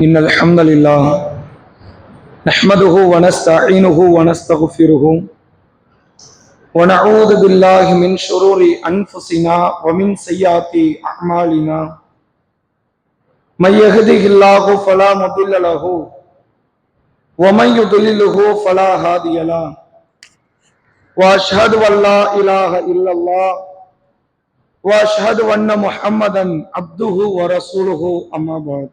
إن الحمد لله نحمده ونستعينه ونستغفره ونعوذ بالله من شرور أنفسنا ومن سيئات أعمالنا من يهده الله فلا مضل له ومن يضلله فلا هادي له وأشهد أن لا إله إلا الله وأشهد أن محمدا عبده ورسوله أما بعد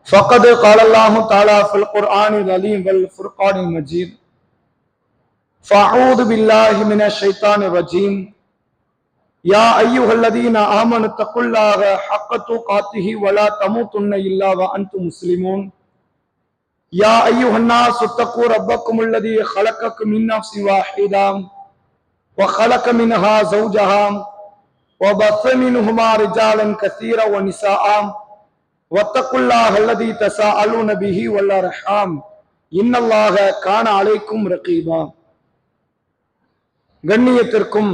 فقد قال الله تعالى في القرآن العظيم والفرقان المجيد فأعوذ بالله من الشيطان الرجيم يا أيها الذين آمنوا اتقوا الله حق تقاته ولا تموتن إلا وأنتم مسلمون يا أيها الناس اتقوا ربكم الذي خلقكم من نفس واحدة وخلق منها زوجها وبث منهما رجالا كثيرا ونساء واتقوا الله الذي تساءلون به والأرحام إن الله كان عليكم رقيبا. கண்ணியத்திற்கும்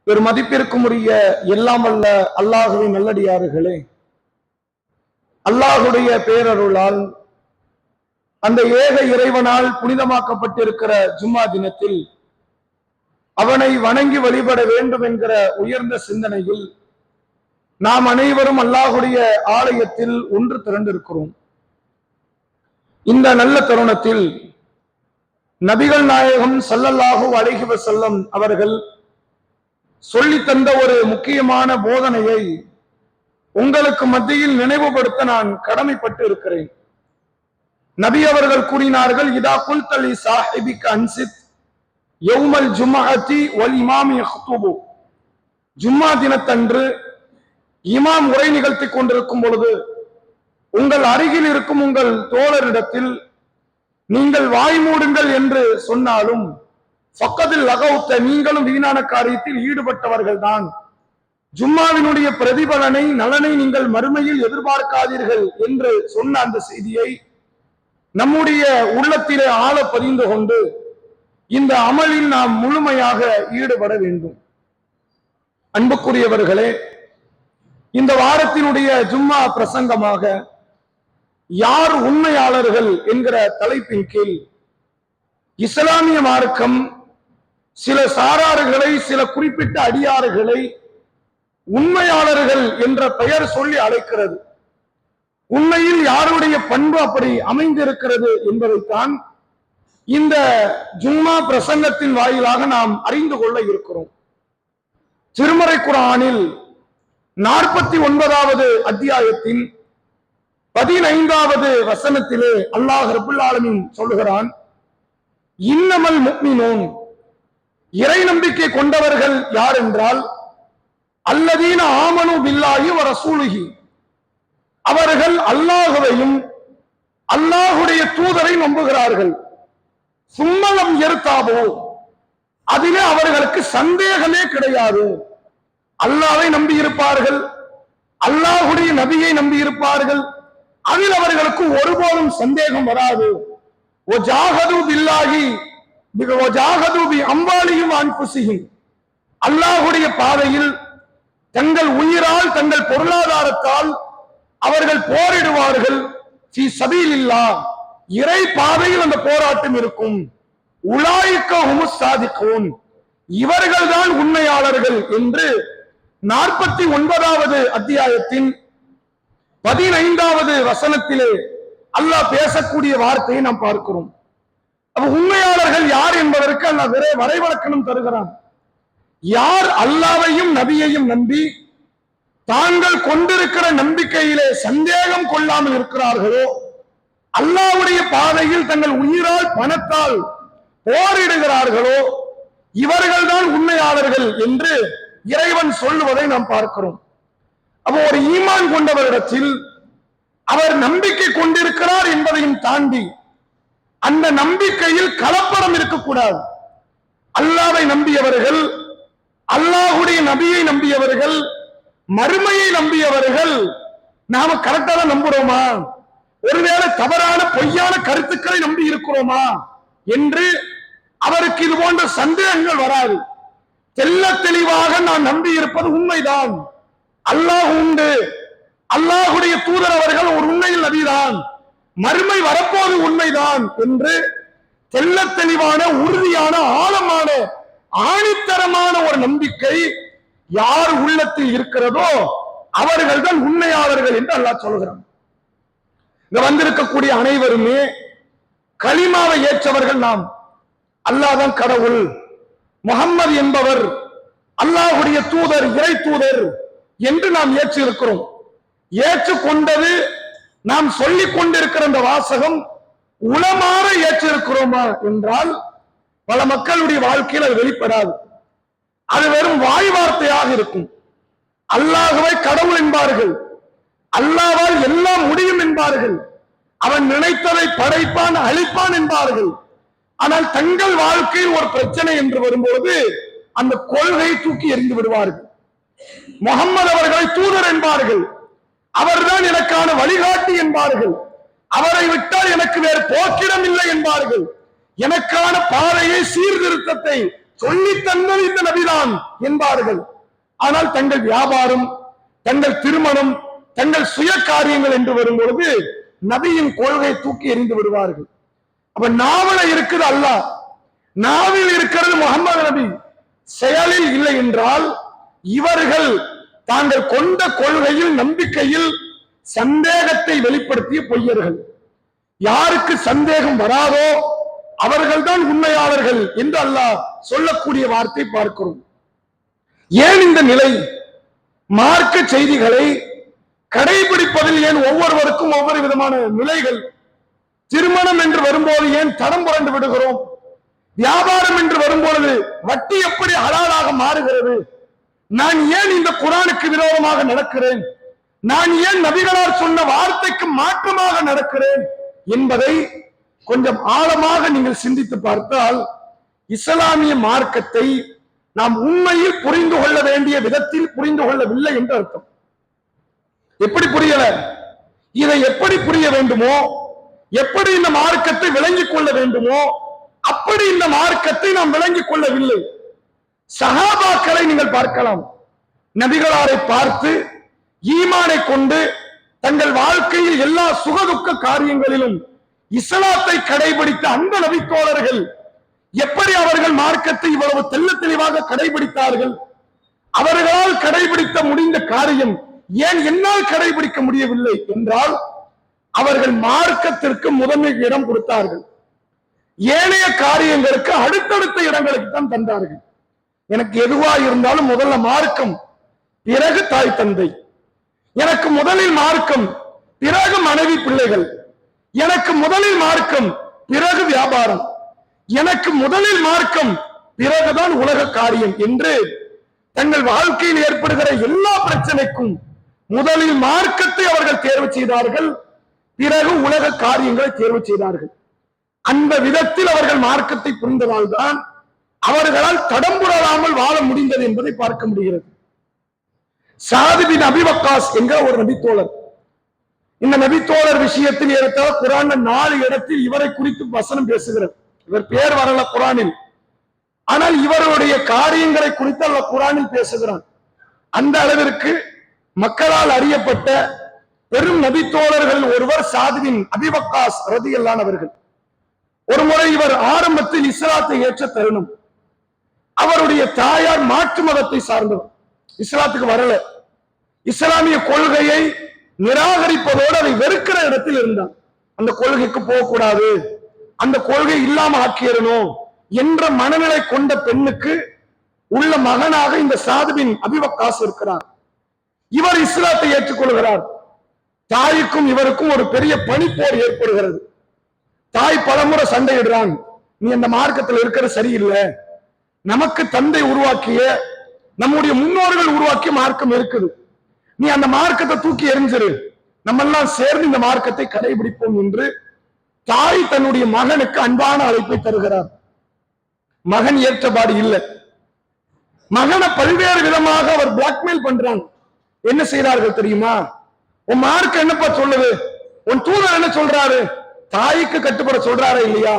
பெருமதிப்பிற்கும் உரிய எல்லாம் வல்ல அல்லாஹுவின் நல்லடியார்களே, அல்லாஹுடைய பேரருளால் அந்த ஏக இறைவனால் புனிதமாக்கப்பட்டிருக்கிற ஜும்மா தினத்தில் அவனை வணங்கி வழிபட வேண்டும் என்கிற உயர்ந்த சிந்தனையில் நாம் அனைவரும் அல்லாஹுடைய ஆலயத்தில் ஒன்று திரண்டிருக்கிறோம். இந்த நல்ல தருணத்தில் நபிகள் நாயகம் ஸல்லல்லாஹு அலைஹி வஸல்லம் அவர்கள் சொல்லி தந்த ஒரு முக்கியமான போதனையை உங்களுக்கு மத்தியில் நினைவுபடுத்த நான் கடமைப்பட்டு இருக்கிறேன். நபி அவர்கள் கூறினார்கள், இதா குல்தலி சாஹிபிக அன்சித் யௌமல் ஜும்அத்தி வல் இமாம் யஹ்துபு. ஜும்மா தினத்தன்று இமாம் உரை நிகழ்த்தி கொண்டிருக்கும் பொழுது உங்கள் அருகில் இருக்கும் உங்கள் தோழரிடத்தில் நீங்கள் வாய் மூடுங்கள் என்று சொன்னாலும் ஃபக்கதில் லகவுத்த, நீங்களும் வீணான காரியத்தில் ஈடுபட்டவர்கள் தான். ஜும்மாவினுடைய பிரதிபலனை நலனை நீங்கள் மறுமையில் எதிர்பார்க்காதீர்கள் என்று சொன்ன அந்த செய்தியை நம்முடைய உள்ளத்திலே ஆழ பதிந்து கொண்டு இந்த அமலில் நாம் முழுமையாக ஈடுபட வேண்டும். அன்புக்குரியவர்களே, இந்த வாரத்தினுடைய ஜும்மா பிரசங்கமாக யார் உண்மையாளர்கள் என்கிற தலைப்பின் கீழ் இஸ்லாமிய மார்க்கம் சில சாரார்களை, சில குறிப்பிட்ட அடியார்களை உண்மையாளர்கள் என்ற பெயர் சொல்லி அழைக்கிறது. உண்மையில் யாருடைய பண்பு அப்படி அமைந்திருக்கிறது என்பதைத்தான் இந்த ஜும்மா பிரசங்கத்தின் வாயிலாக நாம் அறிந்து கொள்ள இருக்கிறோம். திருமறை குர்ஆனில் 49வது அத்தியாயத்தின் 15வது வசனத்திலே அல்லாஹ் ரப்பல் ஆலமீன் சொல்லுகிறான், இன்னமல் முஃமினூன், இறை நம்பிக்கை கொண்டவர்கள் யார் என்றால் அல்லதீன ஆமனு பில்லாஹி வ ரசூலிஹி, அவர்கள் அல்லாஹுவையும் அல்லாஹுடைய தூதரை நம்புகிறார்கள். சும்மலம் எர்தாபோ, அதிலே அவர்களுக்கு சந்தேகமே கிடையாது. அல்லாஹ்வை நம்பி இருப்பார்கள், அல்லாஹுடைய நபியை நம்பி இருப்பார்கள், அதில் அவர்களுக்கு ஒருபோதும் சந்தேகம் வராது. வஜாஹது பில்லாஹி வஜாஹது பி அம்வாலிஹிம் வ அன்ஃபுஸிஹிம், அல்லாஹுடைய பாதையில் தங்கள் உயிரால் தங்கள் பொருளாதாரத்தால் அவர்கள் போரிடுவார்கள். ஃபீ சபீலில்லாஹ், இறை பாதையில் அந்த போராட்டம் இருக்கும். உலாயிக ஹுமுஸ் ஸாதிகூன், இவர்கள்தான் உண்மையாளர்கள் என்று 49வது அத்தியாயத்தின் 15வது வசனத்திலே அல்லாஹ் பேசக்கூடிய வார்த்தையை நாம் பார்க்கிறோம். அப்ப உண்மையாளர்கள் யார் என்பதற்கு அல்லாஹ் வரைவிலக்கணம் தருகிறான். யார் அல்லாஹ்வையும் நபியையும் நம்பி தாங்கள் கொண்டிருக்கிற நம்பிக்கையிலே சந்தேகம் கொள்ளாமல் இருக்கிறார்களோ, அல்லாஹ்வுடைய பாதையில் தங்கள் உயிரால் பணத்தால் போரிடுகிறார்களோ, இவர்கள்தான் உண்மையாளர்கள் என்று இறைவன் சொல்லுவதை நாம் பார்க்கிறோம். அப்போ ஒரு ஈமான் கொண்டவரிடத்தில் அவர் நம்பிக்கை கொண்டிருக்கிறார் என்பதையும் தாண்டி அந்த நம்பிக்கையில் கலப்படம் இருக்கக்கூடாது. அல்லாஹ்வை நம்பியவர்கள், அல்லாஹுடைய நபியை நம்பியவர்கள், மறுமையை நம்பியவர்கள் நாம கரெக்டா தான் நம்புறோமா, ஒருவேளை தவறான பொய்யான கருத்துக்களை நம்பி இருக்கிறோமா என்று அவருக்கு இது போன்ற சந்தேகங்கள் வராது. தெல்ல தெளிவாக நான் நம்பி இருப்பது உண்மைதான், அல்லாஹ் உண்டு, அல்லாஹுடைய தூதர் அவர்கள் ஒரு உண்மையில் நபிதான், மறுமை வரப்போது உண்மைதான் என்று தெள்ள தெளிவான, உறுதியான, ஆழமான, ஆணித்தரமான ஒரு நம்பிக்கை யார் உள்ளத்தில் இருக்கிறதோ அவர்கள் தான் உண்மையாளர்கள் என்று அல்லாஹ் சொல்கிறான். இங்க வந்திருக்கக்கூடிய அனைவருமே கலிமாவை ஏற்றவர்கள். நாம் அல்லாஹ் தான் கடவுள், முஹம்மது என்பவர் அல்லாஹுடைய தூதர், இறை தூதர் என்று நாம் ஏற்று இருக்கிறோம். ஏற்றுக்கொண்டது நாம் சொல்லிக் கொண்டிருக்கிற அந்த வாசகம் உளமாற ஏற்றிருக்கிறோமா என்றால் பல மக்களுடைய வாழ்க்கையில் அது வெளிப்படாது. அது வெறும் வாய் வார்த்தையாக இருக்கும். அல்லாஹ்வை கடவுள் என்பார்கள், அல்லாஹ்வால் எல்லாம் முடியும் என்பார்கள், அவன் நினைத்ததை படைப்பான் அழிப்பான் என்பார்கள். ஆனால் தங்கள் வாழ்க்கையில் ஒரு பிரச்சனை என்று வரும்போது அந்த கொள்கையை தூக்கி எறிந்து விடுவார்கள். முஹம்மது அவர்களை தூதர் என்பார்கள், அவர்தான் எனக்கான வழிகாட்டி என்பார்கள், அவரை விட்டால் எனக்கு வேறு போக்கிடம் இல்லை என்பார்கள், எனக்கான பாதையை சீர்திருத்தத்தை சொல்லி தந்தது இந்த நபிதான் என்பார்கள். ஆனால் தங்கள் வியாபாரம், தங்கள் திருமணம், தங்கள் சுய காரியங்கள் என்று வரும்பொழுது நபியின் கொள்கையை தூக்கி எறிந்து விடுவார்கள். அப்ப நாவல இருக்குது அல்லாஹ், நாவில் இருக்கிறது முஹம்மது நபி, செயலில் இல்லை என்றால் இவர்கள் தாங்கள் கொண்ட கொள்கையில், நம்பிக்கையில் சந்தேகத்தை வெளிப்படுத்திய பொய்யர்கள். யாருக்கு சந்தேகம் வராதோ அவர்கள் தான் உண்மையாளர்கள் என்று அல்லாஹ் சொல்லக்கூடிய வார்த்தை பார்க்கிறோம். ஏன் இந்த நிலை? மார்க்க செய்திகளை கடைபிடிப்பதில் ஏன் ஒவ்வொருவருக்கும் ஒவ்வொரு விதமான நிலைகள்? திருமணம் என்று வரும்போது ஏன் தடம் புரண்டு விடுகிறோம்? வியாபாரம் என்று வரும்பொழுது வட்டி எப்படி ஹலாலாக மாறுகிறது? நான் ஏன் இந்த குர்ஆனுக்கு விரோதமாக நடக்கிறேன்? நான் ஏன் நபிகளார் சொன்ன வார்த்தைக்கு மாற்றமாக நடக்கிறேன் என்பதை கொஞ்சம் ஆழமாக நீங்கள் சிந்தித்து பார்த்தால் இஸ்லாமிய மார்க்கத்தை நாம் உண்மையில் புரிந்து கொள்ள வேண்டிய விதத்தில் புரிந்து கொள்ளவில்லை என்று அர்த்தம். எப்படி புரியல? இதை எப்படி புரிய வேண்டுமோ, எப்படி இந்த மார்க்கத்தை விளங்கிக் கொள்ள வேண்டுமோ அப்படி இந்த மார்க்கத்தை நாம் விளங்கிக் கொள்ளவில்லை. சஹாபாக்களை நீங்கள் பார்க்கலாம். நபிகளாரை பார்த்து ஈமானை கொண்டு தங்கள் வாழ்க்கையில் எல்லா சுகதுக்க காரியங்களிலும் இஸ்லாத்தை கடைபிடித்த அந்த நபித்தோழர்கள் எப்படி அவர்கள் மார்க்கத்தை இவ்வளவு தெள்ள தெளிவாக கடைபிடித்தார்கள்? அவர்களால் கடைபிடித்த முடிந்த காரியம் ஏன் என்னால் கடைபிடிக்க முடியவில்லை என்றால் அவர்கள் மார்க்கத்திற்கு முதன்மை இடம் கொடுத்தார்கள். ஏனைய காரியங்களுக்கு அடுத்தடுத்த இடங்களுக்கு தான் தந்தார்கள். எனக்கு எதுவா இருந்தாலும் முதல்ல மார்க்கம், பிறகு தாய் தந்தை. எனக்கு முதலில் மார்க்கம், பிறகு மனைவி பிள்ளைகள். எனக்கு முதலில் மார்க்கம், பிறகு வியாபாரம். எனக்கு முதலில் மார்க்கம், பிறகுதான் உலக காரியம் என்று தங்கள் வாழ்க்கையில் ஏற்படுகிற எல்லா பிரச்சனைக்கும் முதலில் மார்க்கத்தை அவர்கள் தேர்வு செய்தார்கள், பிறகு உலக காரியங்களை தேர்வு செய்தார்கள். அந்த விதத்தில் அவர்கள் மார்க்கத்தை புரிந்ததால் தான் அவர்களால் தடம்புறாமல் வாழ முடிந்தது என்பதை பார்க்க முடிகிறது. சாத் பின் அபி வக்காஸ் என்கிற ஒரு நபித்தோழர், இந்த நபித்தோழர் விஷயத்தில் ஏறத்தாழ குர்ஆன்ல 4 இடத்தில் இவரை குறித்து வசனம் பேசுகிறது. இவர் பேர் வரல குர்ஆனில், ஆனால் இவருடைய காரியங்களை குறித்து அல்லாஹ் குர்ஆனில் பேசுகிறான். அந்த அளவிற்கு மக்களால் அறியப்பட்ட பெரும் நபித்தோழர்கள் ஒருவர் சாத் பின் அபி வக்காஸ் ரலியல்லாஹு அவர்கள். ஒரு முறை இவர் ஆரம்பத்தில் இஸ்லாத்தை ஏற்ற தருணம். அவருடைய தாயார் மாற்று மதத்தை சார்ந்தவர், இஸ்லாத்துக்கு வரல. இஸ்லாமிய கொள்கையை நிராகரிப்பதோடு அதை வெறுக்கிற இடத்தில் இருந்தார். அந்த கொள்கைக்கு போகக்கூடாது, அந்த கொள்கை இல்லாம ஆக்கிடணும் என்ற மனநிலை கொண்ட பெண்ணுக்கு உள்ள மகனாக இந்த சாத் பின் அபி வக்காஸ் இருக்கிறார். இவர் இஸ்லாத்தை ஏற்றுக்கொள்கிறார். தாய்க்கும் இவருக்கும் ஒரு பெரிய பனிப்போர் ஏற்படுகிறது. தாய் பலமுறை சண்டையிடுறான், நீ அந்த மார்க்கத்தில் இருக்கிறது சரியில்லை, நமக்கு தந்தை உருவாக்கிய, நம்முடைய முன்னோர்கள் உருவாக்கிய மார்க்கம் இருக்குது, நீ அந்த மார்க்கத்தை தூக்கி எறிஞ்சிரு, நம்ம எல்லாம் சேர்ந்து இந்த மார்க்கத்தை கடைபிடிப்போம் என்று தாய் தன்னுடைய மகனுக்கு அன்பான அழைப்பை தருகிறார். மகன் ஏற்றபாடு இல்லை. மகனை பல்வேறு விதமாக அவர் பிளாக்மெயில் பண்றாங்க. என்ன செய்யறார்கள் தெரியுமா? உன் மார்க்கம் என்னப்பா சொல்லுது, உன் தூதர் என்ன சொல்றாரு, தாய்க்கு கட்டுப்பட சொல்றாரா இல்லையா?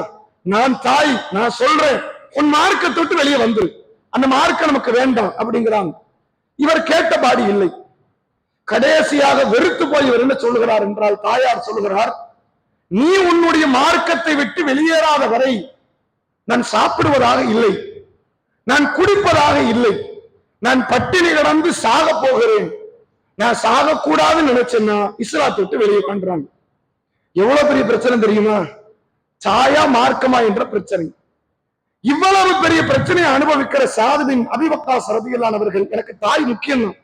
நான் தாய், நான் சொல்றேன், உன் மார்க்கத்தை விட்டு வெளியே வந்து, அந்த மார்க்கம் நமக்கு வேண்டாம் அப்படிங்கிறாங்க. இவர் கேட்டபாடு இல்லை. கடைசியாக வெறுத்து போய் இவர் என்ன சொல்லுகிறார் என்றால், தாயார் சொல்லுகிறார், நீ உன்னுடைய மார்க்கத்தை விட்டு வெளியேறாத வரை நான் சாப்பிடுவதாக இல்லை, நான் குடிப்பதாக இல்லை, நான் பட்டினி கிடந்து சாக போகிறேன், நான் சாகக்கூடாதுன்னு நினைச்சேன்னா இஸ்லாத்தை விட்டு வெளியே பண்றாங்க. எவ்வளவு பெரிய பிரச்சனை தெரியுமா? சாயா மார்க்கமா என்ற பிரச்சனை. இவ்வளவு பெரிய பிரச்சனையை அனுபவிக்கிற சாது பின் அபீ வக்காஸ் ரலியல்லாஹு எனக்கு தாய் முக்கியம் தான்,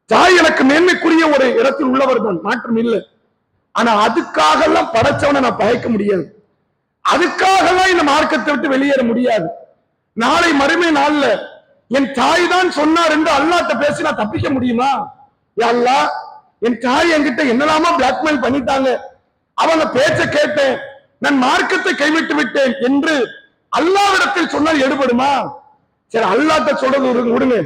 தாய் எனக்கு மேன்மைக்குரிய ஒரு இடத்தில் உள்ளவர் தான், மாற்றம் இல்லை. ஆனா அதுக்காக எல்லாம் படைச்சவனை நான் பகைக்க முடியாது, அதுக்காக எல்லாம் இந்த மார்க்கத்தை விட்டு வெளியேற முடியாது. நாளை மறுமை நாள்ல என் தாய் தான் சொன்னார் என்று அல்லாஹ்ட்ட பேசி நான் தப்பிக்க முடியுமா? யா அல்லாஹ், என் தாய் என்கிட்ட என்னெல்லாமா பிளாக்மெயில் பண்ணிட்டாங்க, அவங்க பேச்ச கேட்டேன், நான் மார்க்கத்தை கைவிட்டு விட்டேன் என்று அல்லாஹ்விடத்தில் சொன்னால் எடுபடுமா? சரி, அல்லாஹ்ட்ட சொல்றது விடுங்க,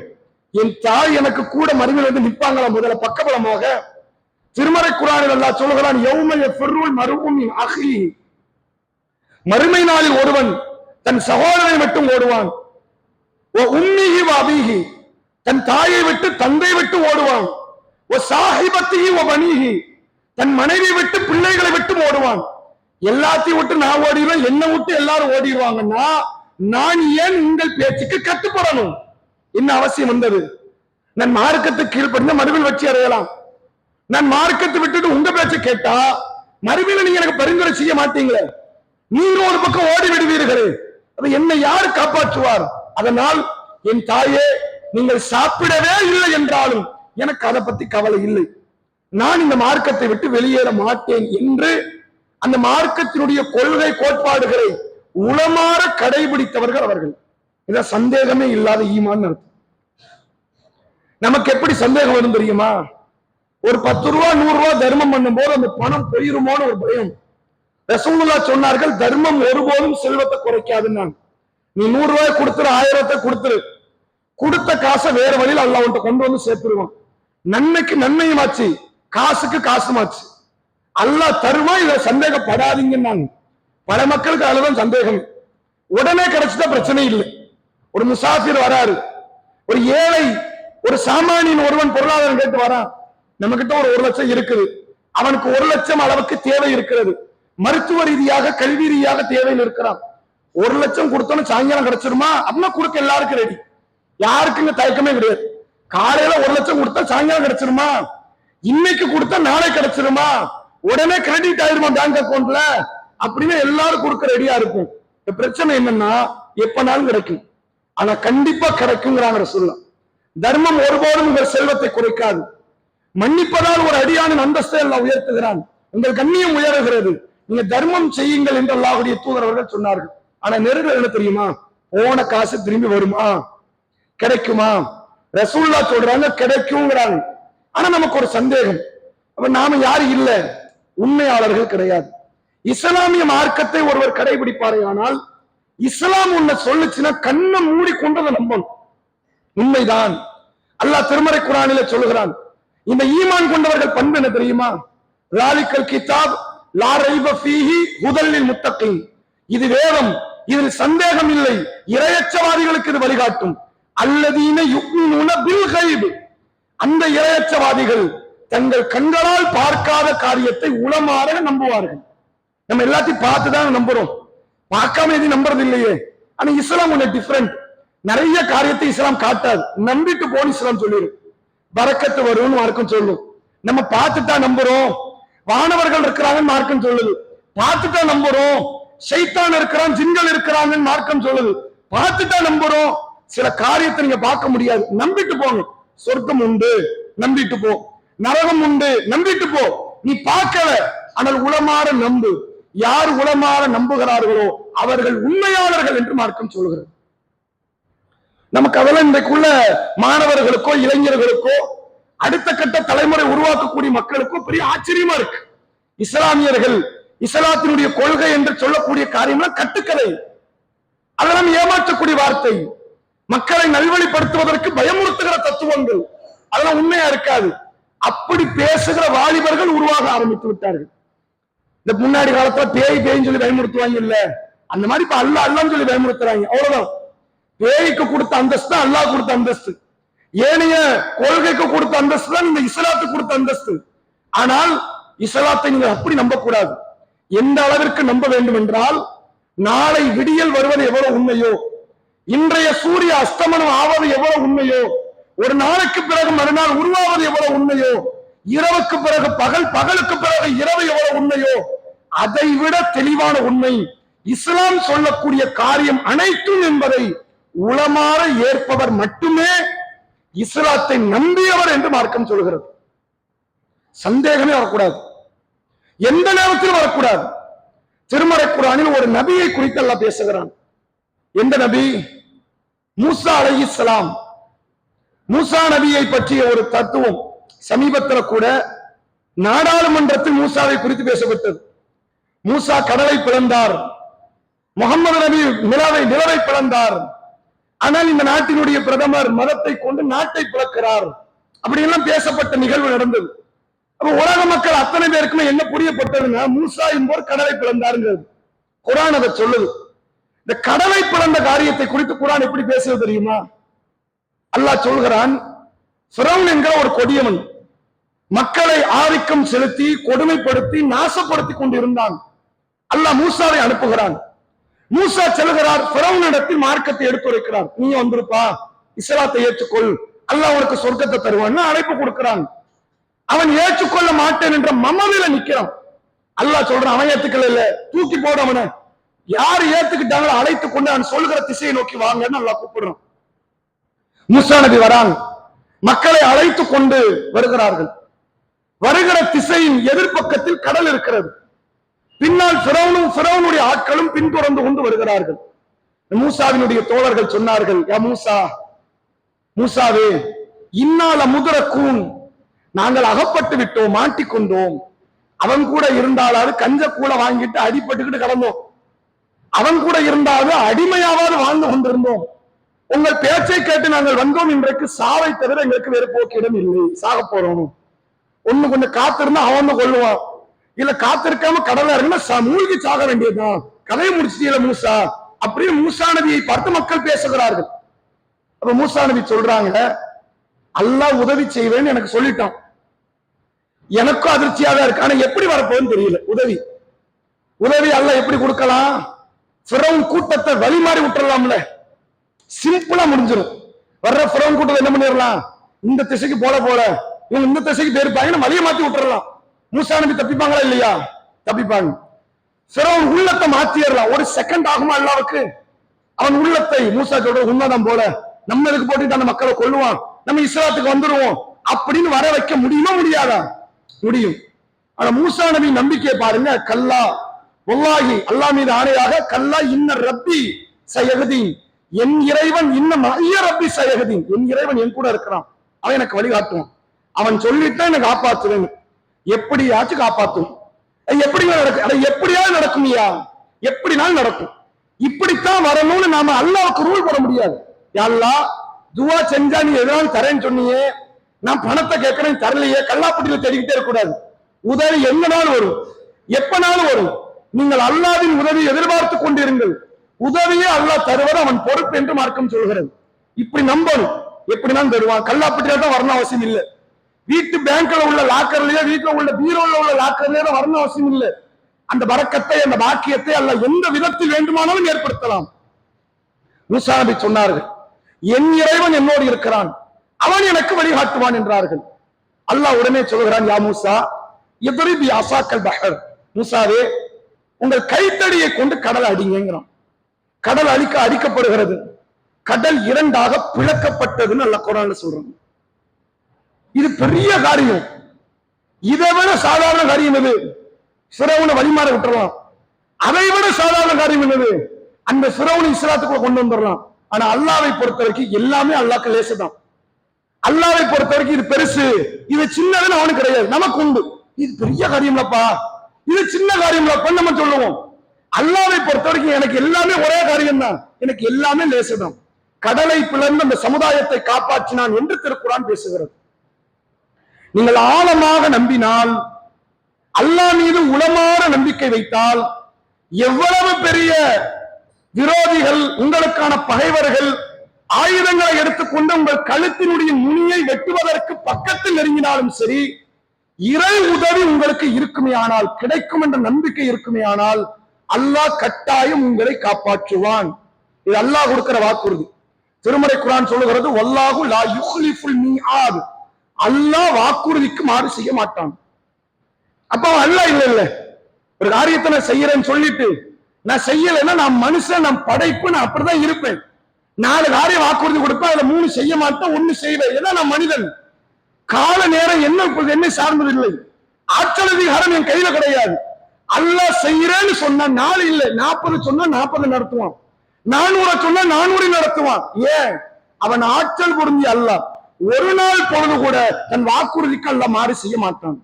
என் தாய் எனக்கு கூட மறுமையில் வந்து நிற்பாங்களா? முதல்ல பக்கபலமாக திருமறை குர்ஆனில் அல்லாஹ் சொல்கிறான், யௌம யஃபிருல் மர்உ மின் அஹீஹி, மறுமை நாளில் ஒருவன் தன் சகோதரனை விட்டு ஓடுவான், ஓ உம்மிஹி வ அபீஹி, தன் தாயை விட்டு தந்தை விட்டு ஓடுவான், ஓ சாஹிபத்திஹி வ பனீஹி, தன் மனைவி விட்டு பிள்ளைகளை விட்டு ஓடுவான். எல்லாத்தையும் விட்டு நான் ஓடிடுவேன், என்ன விட்டு எல்லாரும் ஓடிடுவாங்கன்னா நான் ஏன் உங்கள் பேச்சுக்கு கட்டுப்படணும்? என்ன அவசியம் வந்தது? நான் மார்க்கத்துக்கு கீழ்படிந்த மறுவில் வெற்றி அடையலாம். நான் மார்க்கத்தை விட்டுட்டு உங்க பேச்சை கேட்டா மறுமையில நீங்க எனக்கு பரிந்துரை செய்ய மாட்டீங்களே, நீங்க ஒரு பக்கம் ஓடி விடுவீர்களே, அதை என்னை யார் காப்பாற்றுவார்? அதனால் என் தாயே, நீங்கள் சாப்பிடவே இல்லை என்றாலும் எனக்கு அதை பத்தி கவலை இல்லை, நான் இந்த மார்க்கத்தை விட்டு வெளியேற மாட்டேன் என்று அந்த மார்க்கத்தினுடைய கொள்கை கோட்பாடுகளை உளமாற கடைபிடித்தவர்கள் அவர்கள். இத சந்தேகமே இல்லாத ஈமான் அர்த்தம். நமக்கு எப்படி சந்தேகம் வரும் தெரியுமா? ஒரு 10 ரூபா 100 ரூபா தர்மம் பண்ணும் போது அந்த பணம் போயிருமோன்னு ஒரு பயம். ரசூலுல்லாஹ் சொன்னார்கள், தர்மம் ஒருபோதும் செல்வத்தை குறைக்காதுன்னு. நீ 100 ரூபாய் கொடுத்துரு, 1000 கொடுத்துரு, கொடுத்த காசை வேற வழியில் அல்லாஹ் உன்கிட்ட கொண்டு வந்து சேர்த்துருவான். நன்மைக்கு நன்மையும் ஆச்சு, காசுக்கு காசுமாச்சு, அல்லாஹ் தருவான். இதை சந்தேகப்படாதீங்கன்னாங்க. பல மக்களுக்கு அதுதான் சந்தேகம். உடனே கிடைச்சிட்டா பிரச்சனை இல்லை. ஒரு முசாஃபிர் வராரு, ஒரு ஏழை, ஒரு சாமானியன் ஒருவன் பொருளாதாரம் கேட்டு வரான். நம்ம கிட்ட ஒரு 1 லட்சம் இருக்குது, அவனுக்கு 1 லட்சம் அளவுக்கு தேவை இருக்கிறது, மருத்துவ ரீதியாக கல்வி ரீதியாக தேவையில் இருக்கிறான். 1 லட்சம் கொடுத்தோன்னு சாயங்காலம் கிடைச்சிருமா? அப்படின்னா கொடுக்க எல்லாருக்கும் ரெடி, யாருக்குங்க தயக்கமே கிடையாது. காலையில 1 லட்சம் கொடுத்தா சாயங்காலம் கிடைச்சிருமா? இன்னைக்கு கொடுத்தா நாளை கிடைச்சிருமா? உடனே கிரெடிட் ஆயிருமா பேங்க் அக்கௌண்ட்ல? அப்படின்னு எல்லாரும் கொடுக்க ரெடியா இருக்கும். பிரச்சனை என்னன்னா, எப்பனாலும் கிடைக்கும், ஆனா கண்டிப்பா கிடைக்குங்கிறாங்க ரசூலுல்லாஹ். தர்மம் ஒருபோதும் உங்கள் செல்வத்தை குறைக்காது. மன்னிப்பதால் ஒரு அடியானின் அந்தஸ்தை அல்லாஹ் உயர்த்துகிறான், உங்கள் கண்ணியம் உயர்கிறது. நீங்க தர்மம் செய்யுங்கள் என்று அல்லாஹ்வுடைய தூதர் அவர்கள் சொன்னார்கள். ஆனா நெருடல் என்ன தெரியுமா? போன காசு திரும்பி வருமா? கிடைக்குமா? ரசூலுல்லாஹ் சொல்றாங்க கிடைக்கும்ங்கிறாங்க. ஆனா நமக்கு ஒரு சந்தேகம், அப்ப நாம யாரு இல்ல? உண்மையாளர்கள் கிடையாது. இஸ்லாமிய மார்க்கத்தை ஒருவர் கடைபிடிப்பாரே ஆனால் இஸ்லாம் உன்னை சொல்லுச்சுன்னா கண்ணை மூடி கொண்டதை நம்பணும். உண்மைதான். அல்லாஹ் திருமறை குர்ஆனிலே சொல்லுகிறான், இந்த ஈமான் கொண்டவர்கள் பண்பு என்ன தெரியுமா? ஸாலிகல் கிதாப் லா ரைப ஃபீஹி ஹுதல் லில் முத்தகீன், இது வேதம், இதில் சந்தேகம் இல்லை, இறையச்சவாதிகளுக்கு இது வழிகாட்டும். அல்லதீன யுக்மினூன பில் கைப், அந்த இறையச்சவாதிகள் தங்கள் கண்களால் பார்க்காத காரியத்தை உளமாற நம்புவார்கள். நம்ம எல்லாத்தையும் பார்த்துதான் நம்புறோம், பார்க்காம எதையும் நம்புறது இல்லையே. ஆனா இஸ்லாம் கொஞ்சம் டிஃபரெண்ட். நிறைய காரியத்தை இஸ்லாம் காட்டாது, நம்பிட்டு போன்னு இஸ்லாம் சொல்லிடும். பரக்கத்து வரும்னு மார்க்கம் சொல்லும். நம்ம பார்த்துட்டா நம்புறோம். வானவர்கள் இருக்கிறாங்கன்னு மார்க்கம் சொல்லுது, பார்த்துட்டா நம்புறோம். ஷைத்தான் இருக்கிறான், ஜின்கள் இருக்கிறாங்கன்னு மார்க்கம் சொல்லுது, பார்த்துட்டா நம்புறோம். சில காரியத்தை நீங்க பார்க்க முடியாது, நம்பிட்டு போங்க. சொர்க்கம் உண்டு, நம்பிட்டு போ. நரகம் உண்டு, நம்பிட்டு போ. நீ பார்க்கல, ஆனால் உளமாற நம்பு. யார் உளமாற நம்புகிறார்களோ அவர்கள் உண்மையாளர்கள் என்று மார்க்கம் சொல்கிறது. நமக்கு அதெல்லாம் இன்றைக்குள்ள மாணவர்களுக்கோ இளைஞர்களுக்கோ அடுத்த கட்ட தலைமுறை உருவாக்கக்கூடிய மக்களுக்கோ பெரிய ஆச்சரியமா இருக்கு. இஸ்லாமியர்கள் இஸ்லாத்தினுடைய கொள்கை என்று சொல்லக்கூடிய காரியம்லாம் கட்டுக்கதை, அதெல்லாம் ஏமாற்றக்கூடிய வார்த்தை, மக்களை நல்வழிப்படுத்துவதற்கு பயமுறுத்துகிற தத்துவங்கள், அதெல்லாம் உண்மையா இருக்காது. அப்படி பேசுகிற வாலிபர்கள் உருவாக ஆரம்பித்து விட்டார்கள். இந்த முன்னாடி காலத்துல பேய் பேய்ன்னு சொல்லி பயமுறுத்துவாங்க இல்ல, அந்த மாதிரி இப்ப அல்லாஹ் அல்லாஹ்னு சொல்லி பயமுறுத்துறாங்க. அவ்வளவுதான். பேய்க்கு கொடுத்த அந்தஸ்து அல்லாஹ் கொடுத்த அந்தஸ்து. ஏனைய கொள்கைக்கு கொடுத்த அந்தஸ்து தான் இந்த இஸ்லாத்துக்கு கொடுத்த அந்தஸ்து. ஆனால் இஸ்லாத்தை நீங்கள் அப்படி நம்பக்கூடாது. எந்த அளவிற்கு நம்ப வேண்டும் என்றால், நாளை விடியல் வருவது எவ்வளவு உண்மையோ, இன்றைய சூரிய அஸ்தமனம் ஆவது எவ்வளவு உண்மையோ, ஒரு நாளைக்கு பிறகு மறுநாள் உருவாவது எவ்வளவு உண்மையோ, இரவுக்கு பிறகு பகல், பகலுக்கு பிறகு இரவு எவ்வளவு உண்மையோ, அதை விட தெளிவான உண்மை இஸ்லாம் சொல்லக்கூடிய காரியம் அனைத்தும் என்பதை உளமாற ஏற்பவர் மட்டுமே இஸ்லாத்தை நம்பியவர் என்று மார்க்கம் சொல்கிறது. சந்தேகமே வரக்கூடாது, எந்த நேரத்திலும் வரக்கூடாது. திருமறை குர்ஆனில் ஒரு நபியை குறித்து அல்லாஹ் பேசுகிறான். எந்த நபி? மூசா அலைஹிஸ்ஸலாம். மூசா நபியை பற்றிய ஒரு தத்துவம் சமீபத்தில் கூட நாடாளுமன்றத்தில் மூசாவை குறித்து பேசப்பட்டது. மூசா கடலை பிளந்தார், முகமது நபி நிலவை பிளந்தார். ஆனால் இந்த நாட்டினுடைய பிரதமர் மதத்தை கொண்டு நாட்டை பிளக்கிறார். அப்படி எல்லாம் பேசப்பட்ட நிகழ்வு நடந்தது. அப்ப உலக மக்கள் அத்தனை பேருக்குமே என்ன புரியப்பட்டதுன்னா, மூசா என்பவர் கடலை பிளந்தாருங்கிறது குர்ஆன் அதை சொல்லுது. இந்த கடலை பிளந்த காரியத்தை குறித்து குர்ஆன் எப்படி பேசுவது தெரியுமா? அல்லாஹ் சொல்கிறான், ஃபிரௌன் என்கிற ஒரு கொடியவன் மக்களை ஆதிக்கம் செலுத்தி கொடுமைப்படுத்தி நாசப்படுத்தி கொண்டிருந்தான். அல்லாஹ் மூசாவை அனுப்புகிறான். மூசா செல்கிறார், ஃபிரௌனிடத்தில் மார்க்கத்தை எடுத்துரைக்கிறார். நீ வந்திருப்பா, இஸ்லாத்தை ஏற்றுக்கொள், அல்லாஹ் உனக்கு சொர்க்கத்தை தருவான்னு அழைப்பு கொடுக்கிறான். அவன் ஏற்றுக்கொள்ள மாட்டேன் என்ற மமதில நிக்கிறான். அல்லாஹ் சொல்றான், அவன் ஏத்துக்கல, இல்ல தூக்கி போட அவனை. யாரு ஏத்துக்கிட்டாங்களோ அழைத்து கொண்டு அவன் சொல்கிற திசையை நோக்கி வாங்கன்னு அல்லாஹ் கூப்பிடுறான். மூசா நபி வரான், மக்களை அழைத்து கொண்டு வருகிறார்கள். வருகிற திசையின் எதிர்பக்கத்தில் கடல் இருக்கிறது. பின்னால் ஃபிரௌனுடைய ஆட்களும் பின்தொடர்ந்து கொண்டு வருகிறார்கள். மூசாவினுடைய தோழர்கள் சொன்னார்கள், யா மூசா, மூசாவே, இன்னால முதரக்கூன், நாங்கள் அகப்பட்டு விட்டோம், மாட்டிக்கொண்டோம். அவன் கூட இருந்தாலும் கஞ்ச கூட வாங்கிட்டு அடிபட்டுக்கிட்டு கடந்தோம். அவன் கூட இருந்தாலும் அடிமையாவது வாழ்ந்து கொண்டிருந்தோம். உங்கள் பேச்சை கேட்டு நாங்கள் வந்தோம். இன்றைக்கு சாவை தவிர எங்களுக்கு வேறு போக்கிடம் இல்லை, சாக போறோம். ஒண்ணு கொஞ்சம் காத்திருந்தா அவன் கொள்ளுவான், இல்ல காத்திருக்காம கடலை இருந்தா மூழ்கி சாக வேண்டியதுதான். கதையை முடிச்சிட்டீல மூசா அப்படின்னு மூசா நபியை பார்த்து மக்கள் பேசுகிறார்கள். அப்ப மூசா நபி சொல்றாங்க, அல்லாஹ் உதவி செய்வேன்னு எனக்கு சொல்லிட்டான். எனக்கும் அதிர்ச்சியாக இருக்கு, ஆனா எப்படி வரப்போகுதுன்னு தெரியல. உதவி அல்லாஹ் எப்படி கொடுக்கலாம்? ஃபிரௌன் கூட்டத்தை வழி மாறி விட்டுறலாம்ல, சிம்பிளா முடிஞ்சிடும். வர்ற ஃபிரௌன் கூட்டத்தை என்ன பண்ணிடலாம்? இந்த திசைக்கு போல இவங்க இந்த திசைக்கு போயிருப்பாங்க, வழியை மாத்தி விட்டுறலாம். மூசா நபி தப்பிப்பாங்களா இல்லையா? தப்பிப்பாங்க. ஃபிரௌன் உள்ளத்தை மாத்திடலாம். ஒரு செகண்ட் ஆகுமா அல்லாஹ்வுக்கு? அவன் உள்ளத்தை மூசா சொல்ற உண்மைதான் போல, நம்ம இதுக்கு போட்டு அந்த மக்களை கொல்லுவான், நம்ம இஸ்லாத்துக்கு வந்துருவோம் அப்படின்னு வர வைக்க முடியுமா? முடியாதா? முடியும். ஆனா மூசா நபி நம்பிக்கையை பாருங்க. கல்லா வல்லாஹி, அல்லாஹ் மீது ஆணையாக, கல்லா இன்ன ரப்பி சயஹ்தீன், என் இறைவன் இன்ன ரப்பி சயஹ்தீன், என் இறைவன் என் கூட இருக்கிறான், அவன் எனக்கு வழிகாட்டுவான். அவன் சொல்லிட்டு எனக்கு காப்பாற்றுவேன், எப்படியாச்சும் காப்பாற்றும். எப்படி நடக்கும்? எப்படியாவது நடக்கும்யா, எப்படினாலும் நடக்கும். இப்படித்தான் வரணும்னு நாம அல்லாஹ்வுக்கு ரூல் போட முடியாது. அல்லாஹ் துவா செஞ்சா நீ எதாவது தரேன்னு சொன்னியே, நான் பணத்தை கேட்கிறேன் தரலையே, கல்லாப்பட்டியில தேடிக்கிட்டே இருக்கக்கூடாது. உதவி எங்கனாலும் வரும், எப்பனாலும் வரும். நீங்கள் அல்லாஹ்வின் உதவி எதிர்பார்த்து கொண்டிருங்கள். உதவியே அல்லாஹ் தருவது அவன் பொறுப்பு என்று மார்க்கம் சொல்கிறது. இப்படி நம்பணும், எப்படினாலும் தருவான். கல்லாப்பட்டியில தான் வரணும் அவசியம் இல்லை. வீட்டு பேங்க்ல உள்ள லாக்கர்லயே, வீட்டுல உள்ள பீரோல உள்ள லாக்கர்லயே தான் வரணும் அவசியம் இல்லை. அந்த பரக்கத்தை, அந்த பாக்கியத்தை அல்லாஹ் எந்த விதத்தில் வேண்டுமானாலும் ஏற்படுத்தலாம். மூசா நபி சொன்னார்கள், என் இறைவன் என்னோடு இருக்கிறான், அவன் எனக்கு வழிகாட்டுவான் என்றார்கள். அல்லாஹ் உடனே சொல்கிறான், யா மூசா இத்ரிப் அஸாக்கல் பஹர், மூசாவே உங்கள் கைத்தடியை கொண்டு கடல் அடிங்கிறான். கடல் அடிக்கப்படுகிறது. கடல் இரண்டாக பிளக்கப்பட்டதுன்னு அல்லாஹ் குர்ஆன்ல சொல்றான். இது பெரிய காரியம். இதை விட சாதாரண காரியம் எது? ஃபிரௌனை வழிமாற விட்டுறலாம். அதை விட சாதாரண காரியம் என்னது? அந்த ஃபிரௌனை இஸ்லாத்துக்குள்ள கொண்டு வந்துடலாம். ஆனா அல்லாஹ்வை பொறுத்த வரைக்கும் எல்லாமே அல்லாஹ்க்கு லேசுதான். அல்லாஹ்வை பொறுத்த வரைக்கும் இது பெருசு, இது சின்னதுன்னு அவனுக்கு கிடையாது, நமக்கு உண்டு. இது பெரிய காரியம்லப்பா, இது சின்ன காரியம்லப்பா நம்ம சொல்லுவோம். அல்லாஹ்வை பொறுத்த வரைக்கும் எனக்கு எல்லாமே ஒரே காரியம் தான், எனக்கு எல்லாமே லேசுதான். கடலை பிளந்து அந்த சமுதாயத்தை காப்பாற்றினான் என்று திருக்குர்ஆன் பேசுகிறது. நீங்கள் ஆழமாக நம்பினால், அல்லாஹ் மீது உளமாற நம்பிக்கை வைத்தால், எவ்வளவு பெரிய விரோதிகள், உங்களுக்கான பகைவர்கள் ஆயுதங்களை எடுத்துக்கொண்டு உங்கள் கழுத்தினுடைய நுனியை வெட்டுவதற்கு பக்கத்தில் நெருங்கினாலும் சரி, இறை உதவி உங்களுக்கு இருக்குமே ஆனால், கிடைக்கும் என்ற நம்பிக்கை இருக்குமே ஆனால், அல்லாஹ் கட்டாயம் உங்களை காப்பாற்றுவான். இது அல்லாஹ் கொடுக்கிற வாக்குறுதி. திருமறை குர்ஆன் சொல்லுகிறது, வல்லாஹு லா யுக்லிஃபுல் மீஆத், அல்லாஹ் வாக்குறுதிக்கு மாறு செய்ய மாட்டான். அப்ப அல்லாஹ் இல்ல ஒரு காரியத்தை நான் செய்யறேன்னு சொல்லிட்டு நான் செய்யலைன்னா நான் மனுஷன், நான் படைப்பு, நான் அப்படிதான் இருப்பேன். 4 காரியம் வாக்குறுதி கொடுப்பேன், அதுல 3 செய்ய மாட்டேன், 1 செய்வேன். ஏன்னா நான் மனிதன். கால நேரம் என்ன சார்ந்தது இல்லை, ஆற்றல் அதிகாரம் என் கையில கிடையாது. அல்லாஹ் செய்யறேன்னு சொன்னா 4 இல்லை, 40 சொன்னா 40 நடத்துவான், 400 சொன்னா 400 நடத்துவான். ஏன்? அவன் ஆற்றல் பொருந்தி அல்லாஹ். ஒரு நாள் பொழுது கூட தன் வாக்குறுதிக்கு அல்லாஹ் மாறு செய்ய மாட்டான்.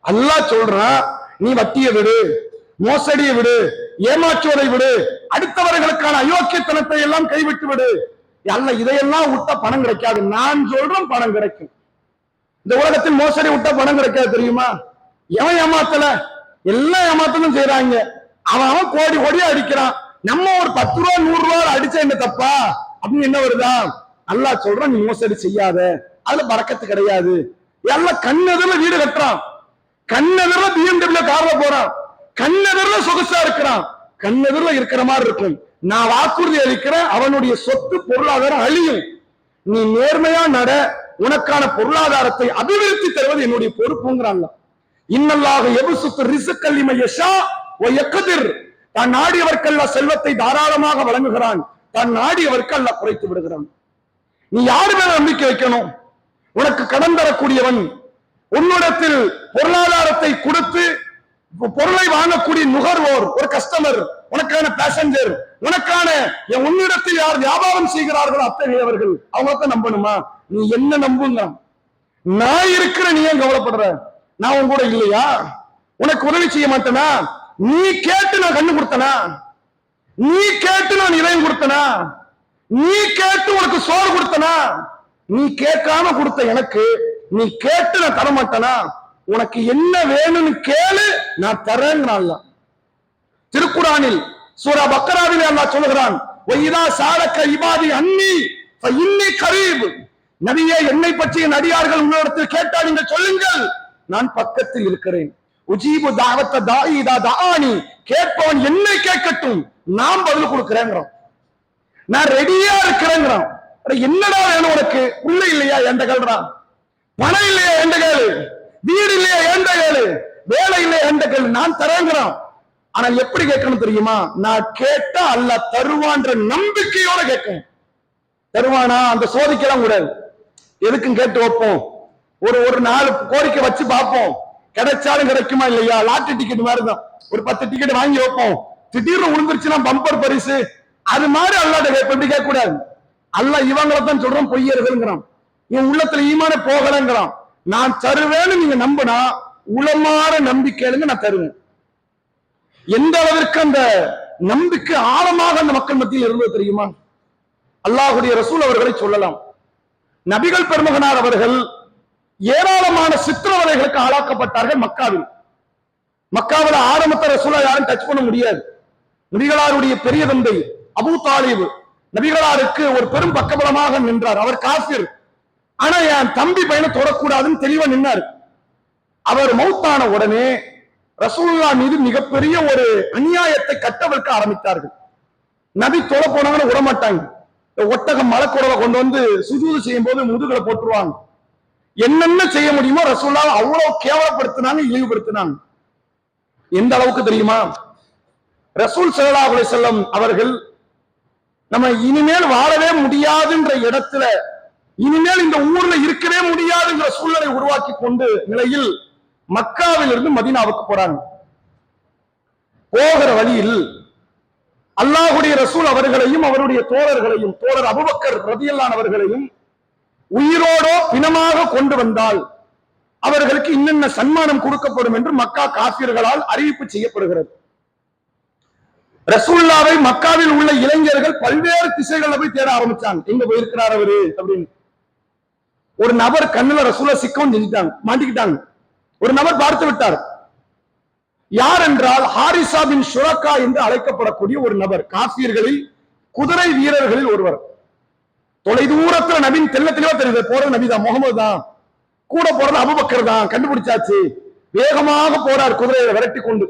அல்லாஹ் சொல்றான், நீ வட்டியை விடு, மோசடியை விடு, ஏமாற்றுவதை விடு, அடுத்தவர்களுக்கான அயோக்கியத்தனத்தை எல்லாம் கைவிட்டு விடு. அல்லாஹ் இதையெல்லாம் விட்டா பணம் கிடைக்காது. நான் சொல்றேன் பணம் கிடைக்கும். இந்த உலகத்தில் மோசடி விட்டா பணம் கிடைக்காது தெரியுமா? எவன் ஏமாத்தல, எல்லாம் ஏமாத்தலும் செய்யறாங்க. அவன் கோடி கோடியா அடிக்கிறான். நம்ம ஒரு 10 ரூபா 100 ரூபா அடிச்சா என்ன தப்பா அப்படின்னு என்ன வருதா? அல்லாஹ் சொல்றான், நீ மோசடி செய்யாத, அதுல பறக்கத்து கிடையாது. எல்லாம் கண்ணெதிரில வீடு கட்டுறான், கண்ணெதிரில BMW கார்ல போறான், கண்ணெதிரில சொகுசா இருக்கிறான், கண்ணெதிரில இருக்கிற மாதிரி இருக்கும். நான் வாக்குறுதி அளிக்கிறேன், அவனுடைய சொத்து பொருளாதாரம் அழியும். நீ நேர்மையா நட, உனக்கான பொருளாதாரத்தை அபிவிருத்தி தருவது என்னுடைய பொறுப்புங்கிறாங்க. இன்னல்லாஹு யப்சுத்து ரிஸ்க லிமன் யஷா வ யக்திர், தான் நாடியவர்க்கெல்லாம் செல்வத்தை தாராளமாக வழங்குகிறான், தான் நாடியவர்க்கு அல்லாஹ் குறைத்து விடுகிறான். நீ யாரு மேல நம்பிக்கை வைக்கணும்? உனக்கு கடன் தரக்கூடியவன், உன்னிடத்தில் பொருளாதாரத்தை கொடுத்து பொருளை வாங்கக்கூடிய நுகர்வோர், ஒரு கஸ்டமர், உனக்கான பேசஞ்சர், உனக்கான உன்னிடத்தில் யார் வியாபாரம் செய்கிறார்களோ அத்தகையவர்கள், அவங்கதான் நம்பணுமா? நீ என்ன நம்புங்க? நான் இருக்கிற, நீ ஏன் கவலைப்படுற? நான் உன் கூட இல்லையா? உனக்கு உதவி செய்ய மாட்டேனா? நீ கேட்டு நான் கண்ணு கொடுத்தனா? நீ கேட்டு நான் இதயம் கொடுத்தனா? நீ கேட்டு உனக்கு சோறு கொடுத்தனா? நீ கேட்காம கொடுத்த எனக்கு நீ கேட்டு நான் தர மாட்டேனா? உனக்கு என்ன வேணும்னு கேளு, நான் தரேன். திருக்குறானில் சூரா பக்கராவில் அல்லாஹ் சொல்லுகிறான், வைதா சாலக்க இபாதி அன்னி ஃபஇன்னி கரீப், நபியே என்னை பற்றிய நடிகார்கள் உங்களிடத்தில் கேட்டால் நீங்கள் சொல்லுங்கள், நான் பக்கத்தில் இருக்கிறேன். உஜீபு தாவத்த தாயிதா தானி, கேட்பவன் என்னை கேட்கட்டும், நான் பதில் கொடுக்கிறேங்கிறான். நான் ரெடியா இருக்கிறேங்கிறான். என்னடா வேணும் உனக்கு? உள்ள இல்லையா என்ற கேள்றான், பணம் இல்லையா என்ற கேளு, வீடு இல்லையா என்ற கேளு, வேலை இல்லையா என்ற கேளு, நான் தரேங்கிறான். ஆனா எப்படி கேட்கணும் தெரியுமா? நான் கேட்டா அல்லாஹ் தருவான்ற நம்பிக்கையோட கேட்கணும். தருவானா? அந்த சோதிக்கலாம் கூடாது. எதுக்கும் கேட்டு வைப்போம், ஒரு 4 கோரிக்கை வச்சு பார்ப்போம், கிடைச்சாலும் கிடைக்குமா இல்லையா? லாட்டரி டிக்கெட் மாதிரிதான், ஒரு 10 டிக்கெட் வாங்கி வைப்போம், திடீர்னு விழுந்துருச்சுன்னா பம்பர் பரிசு, அது மாதிரி அல்லாஹ்ட்ட எப்படி கேட்க கூடாது. அல்லாஹ் இவங்களை தான் சொல்றோம் பொய்யர்கள்ங்கிறான். இவன் உள்ளத்துல ஈமான போகலங்கிறான். நான் தருவேன்னு நீங்க நம்பினா உளமாற நம்பிக்கைங்க, நான் தருவேன். எந்த அளவிற்கு அந்த நம்பிக்கை ஆழமாக அந்த மக்கள் மத்தியில் இருந்தது தெரியுமா? அல்லாஹ்வுடைய ரசூல் அவர்களை சொல்லலாம். நபிகள் பெருமகனார் அவர்கள் ஏராளமான சித்திரவதைகளுக்கு ஆளாக்கப்பட்டார்கள் மக்காவில். மக்காவில் ஆரம்பத்த ரசூலா யாரும் டச் பண்ண முடியாது. நபிகளாருடைய பெரிய தந்தை அபூ தாலிப் நபிகளாருக்கு ஒரு பெரும் பக்கபலமாக நின்றார். அவர் காஃபிர், ஆனா என் தம்பி பையனை தொடக்கூடாதுன்னு தெளிவா நின்னார். அவர் மௌத்தான உடனே ரசூலுல்லாஹ் மீது மிகப்பெரிய ஒரு அநியாயத்தை கட்டவிழ்க்க ஆரம்பித்தார்கள். நபி தொலை போனாங்கன்னு விடமாட்டாங்க. ஒட்டகம் மலக்குடலை கொண்டு வந்து சுஜூது செய்யும் போது முதுகுல போட்டுருவாங்க. என்னென்ன செய்ய முடியுமோ ரசூலுல்லாஹ் அவ்வளவு கேவலப்படுத்தினாங்க, இழிவுபடுத்தினாங்க. எந்த அளவுக்கு தெரியுமா? ரசூல் ஸல்லல்லாஹு அலைஹி வஸல்லம் அவர்கள் நம்ம இனிமேல் வாழவே முடியாதுன்ற இடத்துல, இனிமேல் இந்த ஊர்ல இருக்கவே முடியாதுங்கிற சூழ்நிலை உருவாக்கி கொண்டு நிலையில் மக்காவில் இருந்து மதீனாவுக்கு போறாங்க. போகிற வழியில் அல்லாஹ்வுடைய ரசூல் அவர்களையும் அவருடைய தோழர்களையும், தோழர் அபூபக்கர் ரலியல்லாஹு அவர்களையும் உயிரோடோ பிணமாக கொண்டு வந்தால் அவர்களுக்கு இன்னென்ன சன்மானம் கொடுக்கப்படும் என்று மக்கா காஃபிர்களால் அறிவிப்பு செய்யப்படுகிறது. ரசூலுல்லாஹ்வை மக்காவில் உள்ள இளைஞர்கள் பல்வேறு திசைகளில் போய் தேட ஆரம்பிச்சாங்க, எங்க போயிருக்கிறார் அவரு அப்படின்னு. ஒரு நபர் கண்ணுல ரசூலுல்லாஹ் சிக்கவும் செஞ்சுட்டாங்க, மாட்டிக்கிட்டாங்க. ஒரு நபர் பார்த்து விட்டார். யார் என்றால் ஹாரிசா பின் ஷுரக்கா என்று அழைக்கப்படக்கூடிய ஒரு நபர், காஃபியர்களில் குதிரை வீரர்களில் ஒருவர். தொலை தூரத்துல நபின் தெள்ள தெளிவா தெரியுது, போறது நபிதான், முகமது தான், கூட போறது அபூபக்கர் தான், கண்டுபிடிச்சாச்சு. வேகமாக போறார் குதிரையை விரட்டி கொண்டு.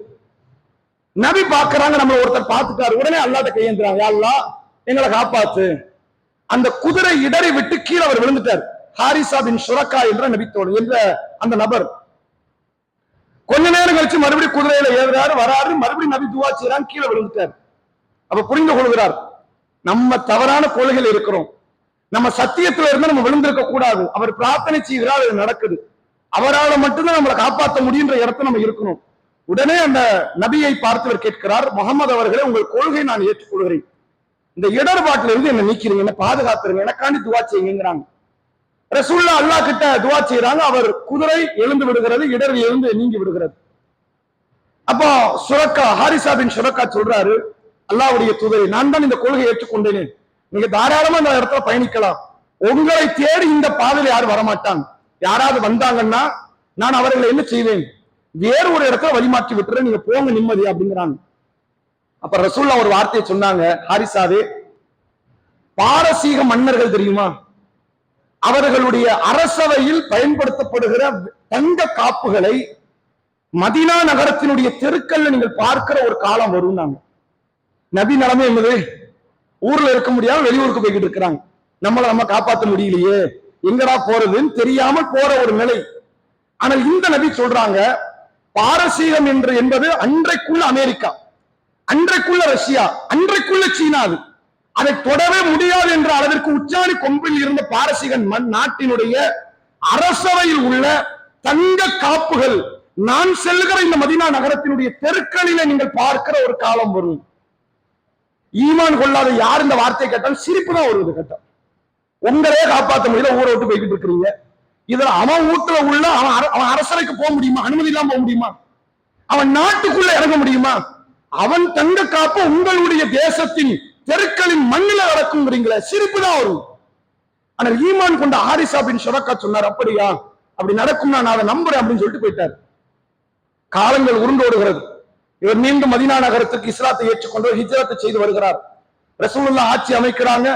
நபி பாக்குறாங்க, நம்ம ஒருத்தர் பார்த்துட்டாரு. உடனே அல்லாஹ்ட்ட கையேந்துறாங்க, யா அல்லாஹ் எங்களை காப்பாத்து. அந்த குதிரை இடறி விட்டு கீழே அவர் விழுந்துட்டார். ஹாரிசா பின் ஷுரக்கா என்ற நபித்தோடு என்ற அந்த நபர் கொஞ்ச நேரம் கழிச்சு மறுபடியும் குதிரையில ஏறுறாரு, வராரு, மறுபடியும் நபி துவா செய்றாங்க, கீழே விழுந்துட்டார். அப்ப புரிந்து கொள்கிறார், நம்ம தவறான கொள்கையில் இருக்கிறோம், நம்ம சத்தியத்துல இருந்து நம்ம விழுந்திருக்க கூடாது. அவர் பிரார்த்தனை செய்கிறார், அது நடக்குது. அவரால் மட்டும்தான் நம்மளை காப்பாற்ற முடியுன்ற இடத்துல நம்ம இருக்கணும். உடனே அந்த நபியை பார்த்தவர் கேட்கிறார், முகமது அவர்களே, உங்கள் கொள்கை நான் ஏற்றுக்கொள்கிறேன், இந்த இடர்பாட்டில இருந்து என்ன நீக்கிறீங்க, என்ன பாதுகாத்துருங்க, எனக்காண்டி துவா செய்யுங்கிறாங்க. ரசூலுல்லாஹ் அல்லாஹ் கிட்ட துவா செய்யறாங்க. அவர் குதிரை எழுந்து விடுகிறது, இடரில் இருந்து நீங்கி விடுகிறது. அப்போ ஷுரக்கா, ஹாரிசா பின் ஷுரக்கா சொல்றாரு, அல்லாஹ்வுடைய தூதரை, நான் தான் இந்த கொள்கையை ஏற்றுக்கொண்டேனே, நீங்க தாராளமா இந்த இடத்துல பயணிக்கலாம், உங்களை தேடி இந்த பாதையில யாரும் வரமாட்டாங்க, யாராவது வந்தாங்கன்னா நான் அவர்களை என்ன செய்வேன், வேறு ஒரு இடத்துல வழிமாற்றி விட்டுறேன், நீங்க போங்க நிம்மதி அப்படிங்கிறாங்க. அப்ப ரசூலுல்லாஹ் ஒரு வார்த்தையை சொன்னாங்க, ஹாரிசாவே, பாரசீக மன்னர்கள் தெரியுமா, அவர்களுடைய அரசவையில் பயன்படுத்தப்படுகிற தங்க காப்புகளை மதீனா நகரத்தினுடைய தெருக்கல்ல நீங்கள் பார்க்கிற ஒரு காலம் வரும். நாங்க நபி நிலைமை என்பது ஊர்ல இருக்க முடியாம வெளியூருக்கு போய்கிட்டு இருக்கிறாங்க, நம்மளை நம்ம காப்பாற்ற முடியலையே, எங்கடா போறதுன்னு தெரியாமல் போற ஒரு நிலை. ஆனால் இந்த நபி சொல்றாங்க, பாரசீகம் என்பது அன்றைக்குள்ள அமெரிக்கா, அன்றைக்குள்ள ரஷ்யா, அன்றைக்குள்ள சீனா, அதை தொடவே முடியாது என்ற அளவிற்கு உச்சாணி கொம்பில் இருந்த பாரசீகன் நாட்டினுடைய அரசவையில் உள்ள தங்க காப்புகள் நான் செல்கிற இந்த மதீனா நகரத்தினுடைய தெருக்களில நீங்கள் பார்க்கிற ஒரு காலம் வரும். ஈமான் கொள்ளாத யார் இந்த வார்த்தை கேட்டாலும் சிரிப்பு தான் வருவது. கேட்டால் உங்களே காப்பாற்ற முடியல, ஊரை விட்டு போய்கிட்டு இருக்கிறீங்க, இதுல அவன் வீட்டுல உள்ள அவன் அரசவைக்கு போக முடியுமா, அனுமதி இல்லாம போக முடியுமா, அவன் நாட்டுக்குள்ள இறங்க முடியுமா, அவன் தங்க காப்பு உங்களுடைய தேசத்தின் தெருக்களின் மண்ணில நடக்குங்கிறீங்களே, சிரிப்பு தான் வரும். ஆனால் ஈமான் கொண்ட ஹாரிசா பின் ஷுரக்கா சொன்னார், அப்படியா, அப்படி நடக்கும், நான் அதை நம்புறேன் அப்படின்னு சொல்லிட்டு போயிட்டார். காலங்கள் உருண்டோடுகிறது. இவர் மீண்டும் மதீனா நகரத்துக்கு இஸ்லாத்தை ஏற்றுக்கொண்டு ஹிஜ்ரத்தை செய்து வருகிறார். ரசூலுல்லாஹ் ஆட்சி அமைக்கிறாங்க.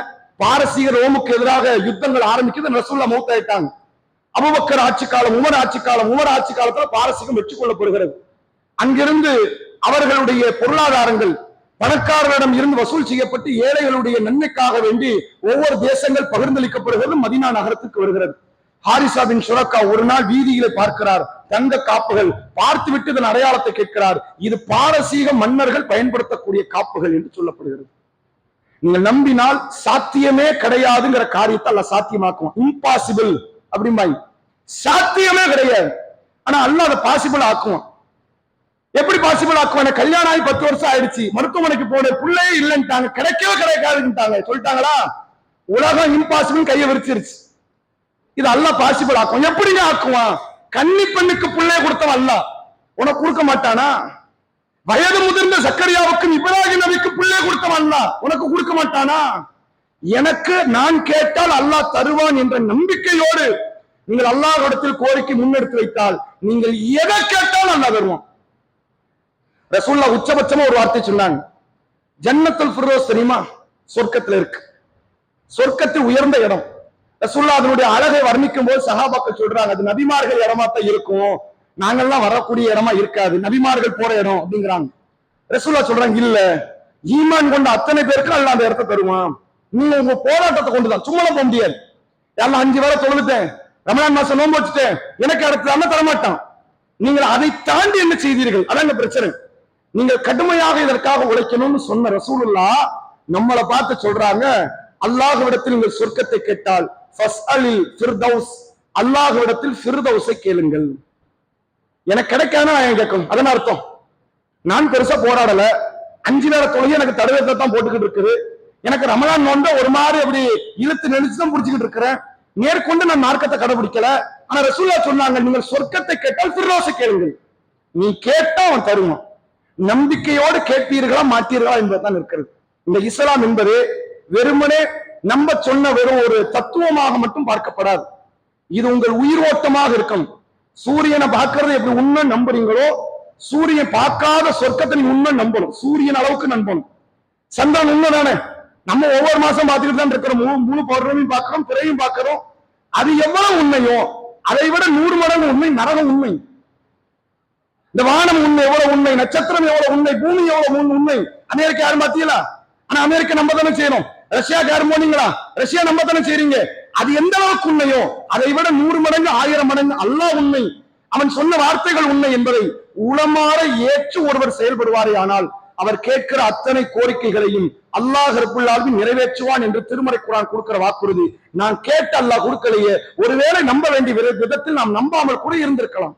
பாரசீக ரோமுக்கு எதிராக யுத்தங்கள் ஆரம்பிக்குது. ரசூலுல்லாஹ் மௌத்தாயிட்டாங்க. அபூபக்கர் ஆட்சி காலம், உமர் ஆட்சி காலம். உமர் ஆட்சி காலத்துல பாரசீகம் வெற்றி கொள்ளப்படுகிறது. அங்கிருந்து அவர்களுடைய பொருளாதாரங்கள் பணக்காரர்களிடம் இருந்து வசூல் செய்யப்பட்டு ஏழைகளுடைய நன்மைக்காக வேண்டி ஒவ்வொரு தேசங்கள் பகிர்ந்தளிக்கப்படுகிறது. மதீனா நகரத்துக்கு வருகிறது. ஹாரிசா பின் ஷுரக்கா ஒரு நாள் வீதியிலே பார்க்கிறார் தங்க காப்புகள். பார்த்து விட்டு இதன் அடையாளத்தை கேட்கிறார். இது பாரசீக மன்னர்கள் பயன்படுத்தக்கூடிய காப்புகள் என்று சொல்லப்படுகிறது. நீங்கள் நம்பினால் சாத்தியமே கிடையாதுங்கிற காரியத்தை அல்லாஹ் சாத்தியமாக்குவான். இம்பாசிபிள் அப்படிம்பாங்க, சாத்தியமே கிடையாது. ஆனா அல்லாஹ் அதை பாசிபிள் ஆக்குவான். எப்படி பாசிபிள் ஆக்குவான? கல்யாணம் ஆகி 10 வருஷம் ஆயிடுச்சு, மருத்துவமனைக்கு போன, பிள்ளையே இல்லைன்ட்டாங்க, கிடைக்கவே கிடைக்காதுன்ட்டாங்க, சொல்லிட்டாங்களா, உலகம் இம்பாசிபிள் கையை விரிச்சிருச்சு. இது அல்லாஹ் பாசிபிள் ஆக்கும். எப்படிங்க ஆக்குவான்? கன்னி பெண்ணுக்கு பிள்ளைய கொடுத்தவன் அல்லாஹ் உனக்கு கொடுக்க மாட்டானா? வயது முதிர்ந்த சக்கரியாவுக்கும் இப்ராஹிம் நபிக்கு பிள்ளை கொடுத்தவன் அல்லாஹ் உனக்கு கொடுக்க மாட்டானா? எனக்கு நான் கேட்டால் அல்லாஹ் தருவான் என்ற நம்பிக்கையோடு நீங்கள் அல்லாஹ்விடத்தில் கோரிக்கை முன்னெடுத்து வைத்தால் நீங்கள் எதை கேட்டாலும் அல்லாஹ் தருவான். ரசூலுல்லாஹ் உச்சபட்சமா ஒரு வார்த்தை சொன்னாங்க, ஜன்னத்துல் ஃபிர்தௌஸ் தெரியுமா, சொர்க்கத்துல இருக்கு, சொர்க்கத்தில் உயர்ந்த இடம். ரசூலுல்லாஹ் அதனுடைய அழகை வர்ணிக்கும் போது சஹாபாக்கள் சொல்றாங்க, அது நபிமார்கள் இடமா தான் இருக்கும், நாங்கெல்லாம் வரக்கூடிய இடமா இருக்காது, நபிமார்கள் போற இடம் அப்படிங்கிறாங்க. ரசூலுல்லாஹ் சொல்றாங்க, இல்ல, ஈமான் கொண்ட அத்தனை பேருக்கு அல்லாஹ் அந்த இடத்தை தருவான். நீங்க உங்க போராட்டத்தை கொண்டுதான், சும்மா போக முடியாது. எல்லாம் 5 வேளை தொழுதுட்டேன், ரமலான் மாசம் நோன்பு வச்சுட்டேன், எனக்கு அடுத்து தரமாட்டான். நீங்கள் அதை தாண்டி என்ன செய்தீர்கள், அதான் பிரச்சனை. நீங்கள் கடுமையாக இதற்காக உழைக்கணும்னு சொன்ன ரசூலுல்லாஹ் நம்மளை பார்த்து சொல்றாங்க, அல்லாஹ்விடத்தில் நீங்கள் சொர்க்கத்தை கேட்டால் ஃபஸ்அலில் ஃபிர்தௌஸ், அல்லாஹ்விடத்தில் ஃபிர்தௌஸை கேளுங்கள். எனக்கு கிடைக்காம நான் கேட்கணும். அதன் அர்த்தம் நான் பெருசா போராடல, 5 நேர தொழுகை எனக்கு தடவை தான் போட்டுக்கிட்டு இருக்குது, எனக்கு ரமலான் நோன்ப ஒரு மாதிரி அப்படி இழுத்து நெளிச்சுதான் புடிச்சுக்கிட்டு இருக்கிறேன், மேற்கொண்டு நான் மார்க்கத்தை கடைபிடிக்கல. ஆனா ரசூலுல்லாஹ் சொன்னாங்க, நீங்கள் சொர்க்கத்தை கேட்டால் ஃபிர்தௌஸை கேளுங்கள். நீ கேட்டா அவன் தருவான். நம்பிக்கையோடு கேட்பீர்களா மாட்டீர்களா என்பதுதான் இருக்கிறது. இந்த இஸ்லாம் என்பது வெறுமனே நம்ப சொன்ன வெறும் ஒரு தத்துவமாக மட்டும் பார்க்கப்படாது. இது உங்கள் உயிர் ஓட்டமாக இருக்கும். சூரியனை பார்க்கறது எப்படி உண்மை நம்புறீங்களோ, சூரியன் பார்க்காத சொர்க்கத்தை நீங்க உண்மை நம்பணும், சூரியன் அளவுக்கு நம்பணும். சந்திரன் உண்மை தானே, நம்ம ஒவ்வொரு மாசம் பார்த்துக்கிட்டு தான் இருக்கிறோம், முழு பௌர்ணமியும் பார்க்கிறோம், பிறையும் பார்க்கிறோம். அது எவ்வளவு உண்மையோ அதை விட 100 மடங்கு உண்மை நரகம் உண்மை. இந்த வானம் உண்மை எவ்வளவு உண்மை, நட்சத்திரம் எவ்வளவு உண்மை, பூமி எவ்வளவு உண்மை. அமெரிக்கா யாரும் பாத்தீங்களா? ஆனா அமெரிக்கா நம்ப தானே செய்யணும். ரஷ்யாக்கு யாரும் போனீங்களா? ரஷ்யா நம்ப தானே செய்றீங்க. அது எந்த அளவுக்கு உண்மையோ அதை விட 100 மடங்கு 1000 மடங்கு அல்லாஹ் உண்மை, அவன் சொன்ன வார்த்தைகள் உண்மை என்பதை உளமாற ஏற்று ஒருவர் செயல்படுவாரே ஆனால் அவர் கேட்கிற அத்தனை கோரிக்கைகளையும் அல்லாஹ் ரப்புல் ஆலமீன் நிறைவேற்றுவான் என்று திருமறை குர்ஆன் கொடுக்கிற வாக்குறுதி. நான் கேட்ட அல்லாஹ் கொடுக்கலையே, ஒருவேளை நம்ப வேண்டிய விதத்தில் நாம் நம்பாமல் கூட இருந்திருக்கலாம்.